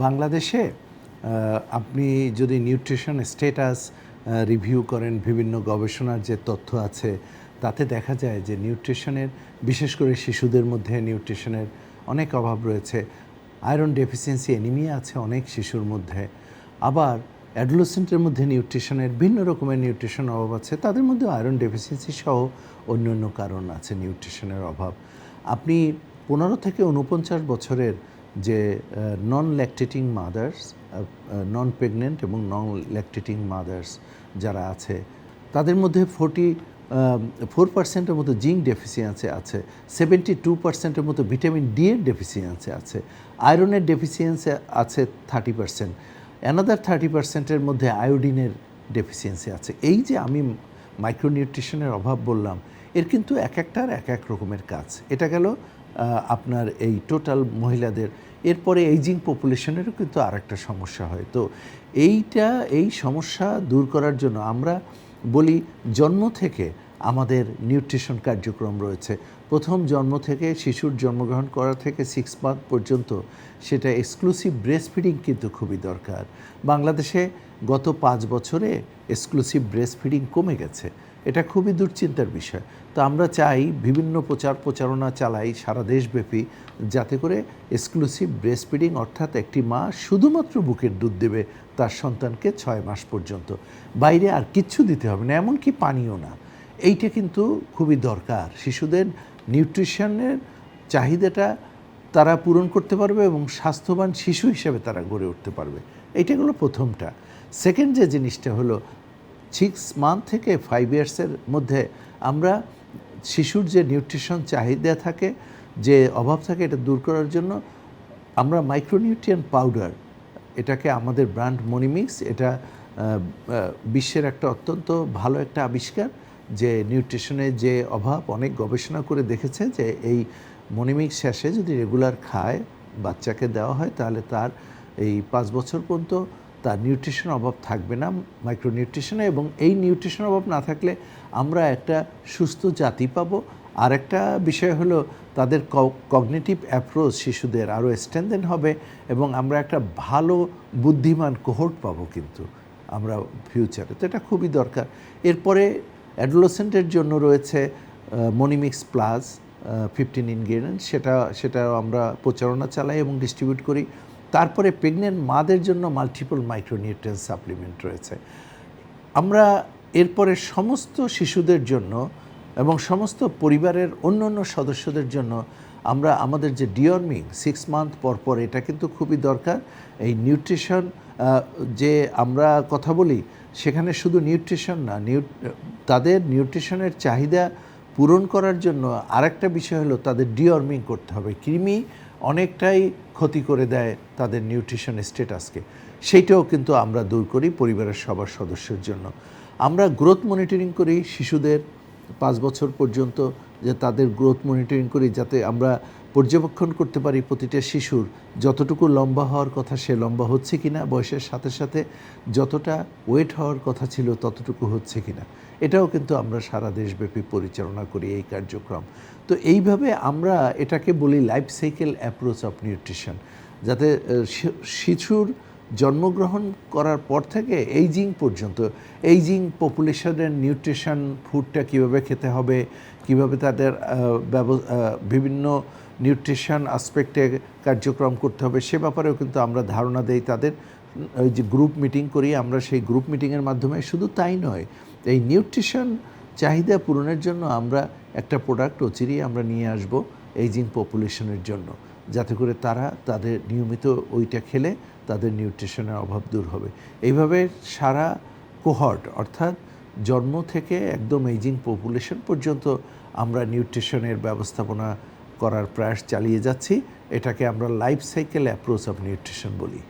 বাংলাদেশে আপনি যদি নিউট্রিশন স্ট্যাটাস রিভিউ করেন, বিভিন্ন গবেষণার যে তথ্য আছে তাতে দেখা যায় যে নিউট্রিশনের, বিশেষ করে শিশুদের মধ্যে নিউট্রিশনের অনেক অভাব রয়েছে। আয়রন ডেফিসিয়েন্সি, অ্যানিমিয়া আছে অনেক শিশুর মধ্যে। আবার অ্যাডোলেসেন্টের মধ্যে নিউট্রিশনের ভিন্ন রকমের নিউট্রিশন অভাব আছে, তাদের মধ্যে আয়রন ডেফিসিয়েন্সি সহ অন্যান্য কারণ আছে নিউট্রিশনের অভাব। আপনি 15 থেকে 49 বছরের যে নন ল্যাকটেটিং মাদার্স, নন প্রেগনেন্ট এবং নন ল্যাকটেটিং মাদার্স যারা আছে, তাদের মধ্যে 44% মতো জিঙ্ক ডেফিসিয়েন্সি আছে, 72% মতো ভিটামিন ডি এর ডেফিসিয়েন্সি আছে, আয়রনের ডেফিসিয়েন্সি আছে 30%, অ্যানাদার 30%-এর মধ্যে আয়োডিনের ডেফিসিয়েন্সি আছে। এই যে আমি মাইক্রোনিউট্রিশনের অভাব বললাম, এর কিন্তু এক একটার এক এক রকমের কাজ। এটা গেল আপনার এই টোটাল মহিলাদের। এরপরে এইজিং পপুলেশনেরও কিন্তু আর একটা সমস্যা হয়। তো এই সমস্যা দূর করার জন্য আমরা বলি জন্ম থেকে আমাদের নিউট্রিশন কার্যক্রম রয়েছে। প্রথম জন্ম থেকে, শিশুর জন্মগ্রহণ করা থেকে 6 মান্থ পর্যন্ত সেটা এক্সক্লুসিভ ব্রেস্ট ফিডিং কিন্তু খুবই দরকার। বাংলাদেশে গত 5 বছরে এক্সক্লুসিভ ব্রেস্ট ফিডিং কমে গেছে। এটা খুবই দুশ্চিন্তার বিষয়। তো আমরা চাই বিভিন্ন প্রচারণা চালাই সারা দেশব্যাপী, যাতে করে এক্সক্লুসিভ ব্রেস্ট ফিডিং, অর্থাৎ একটি মা শুধুমাত্র বুকের দুধ দেবে তার সন্তানকে 6 মাস পর্যন্ত, বাইরে আর কিচ্ছু দিতে হবে না, এমনকি পানিও না। এইটা কিন্তু খুবই দরকার। শিশুদের নিউট্রিশনের চাহিদাটা তারা পূরণ করতে পারবে এবং স্বাস্থ্যবান শিশু হিসেবে তারা গড়ে উঠতে পারবে। এইটা হলো প্রথমটা। সেকেন্ড যে জিনিসটা হলো 6 মান্থ থেকে 5 ইয়ার্সের মধ্যে আমরা শিশুর যে নিউট্রিশন চাহিদা থাকে, যে অভাব থাকে, এটা দূর করার জন্য আমরা মাইক্রোনিউট্রিয়েন্ট পাউডার, এটাকে আমাদের ব্র্যান্ড মনিমিক্স, এটা বিশ্বের একটা অত্যন্ত ভালো একটা আবিষ্কার। যে নিউট্রিশনের যে অভাব, অনেক গবেষণা করে দেখেছে যে এই মনিমিক্স শেষে যদি রেগুলার খায়, বাচ্চাকে দেওয়া হয়, তাহলে তার এই 5 বছর পর্যন্ত তার নিউট্রিশন অভাব থাকবে না, মাইক্রোনিউট্রিশনে। এবং এই নিউট্রিশন অভাব না থাকলে আমরা একটা সুস্থ জাতি পাবো। আর একটা বিষয় হলো তাদের কগনিটিভ অ্যাপ্রোচ শিশুদের আরও স্ট্রেনথেন হবে এবং আমরা একটা ভালো বুদ্ধিমান কোহর্ট পাবো কিন্তু আমরা ফিউচারে। তো এটা খুবই দরকার। এরপরে অ্যাডোলেসেন্টের জন্য রয়েছে মনিমিক্স প্লাস 15 ইনগ্রেডিয়েন্ট, সেটাও আমরা প্রচারণা চালাই এবং ডিস্ট্রিবিউট করি। তারপরে প্রেগনেন্ট মাদের জন্য মাল্টিপল মাইক্রোনিউট্রিয়েন্ট সাপ্লিমেন্ট রয়েছে। আমরা এরপরে সমস্ত শিশুদের জন্য এবং সমস্ত পরিবারের অন্য অন্য সদস্যদের জন্য আমরা আমাদের যে ডিওর্মিং 6 মান্থ পর এটা কিন্তু খুবই দরকার। এই নিউট্রিশন যে আমরা কথা বলি, সেখানে শুধু নিউট্রিশন না, তাদের নিউট্রিশনের চাহিদা পূরণ করার জন্য আরেকটা বিষয় হলো তাদের ডিওর্মিং করতে হবে। কৃমি অনেকটাই ক্ষতি করে দেয় তাদের নিউট্রিশন স্ট্যাটাসকে, সেইটাও কিন্তু আমরা দূর করি পরিবারের সবার সদস্যের জন্য। আমরা গ্রোথ মনিটরিং করি শিশুদের 5 বছর পর্যন্ত, যে তাদের গ্রোথ মনিটরিং করি যাতে আমরা পর্যবেক্ষণ করতে পারি প্রতিটা শিশুর যতটুকু লম্বা হওয়ার কথা সে লম্বা হচ্ছে কিনা, বয়সের সাথে সাথে যতটা ওয়েট হওয়ার কথা ছিল ততটুকু হচ্ছে কিনা। এটাও কিন্তু আমরা সারা দেশব্যাপী পরিচালনা করি এই কার্যক্রম। তো এইভাবে আমরা এটাকে বলি life cycle approach of nutrition, যাতে শিশুর জন্মগ্রহণ করার পর থেকে এইজিং পর্যন্ত, এইজিং পপুলেশনের নিউট্রিশন ফুডটা কীভাবে খেতে হবে, কীভাবে তাদের বিভিন্ন নিউট্রিশন আসপেক্টে কার্যক্রম করতে হবে, সে ব্যাপারেও কিন্তু আমরা ধারণা দেই তাদের। ওই যে গ্রুপ মিটিং করি আমরা, সেই গ্রুপ মিটিংয়ের মাধ্যমে শুধু তাই নয়, এই নিউট্রিশন চাহিদা পূরণের জন্য আমরা একটা প্রোডাক্ট অচিরেই আমরা নিয়ে আসব এইজিং পপুলেশনের জন্য, যাতে করে তারা তাদের নিয়মিত ওইটা খেলে তাদের নিউট্রিশনের অভাব দূর হবে। এইভাবে সারা কোহর্ট, অর্থাৎ জন্ম থেকে একদম এইজিং পপুলেশন পর্যন্ত আমরা নিউট্রিশনের ব্যবস্থাপনা করার প্রয়াস চালিয়ে যাচ্ছি। এটাকে আমরা life cycle approach of nutrition বলি।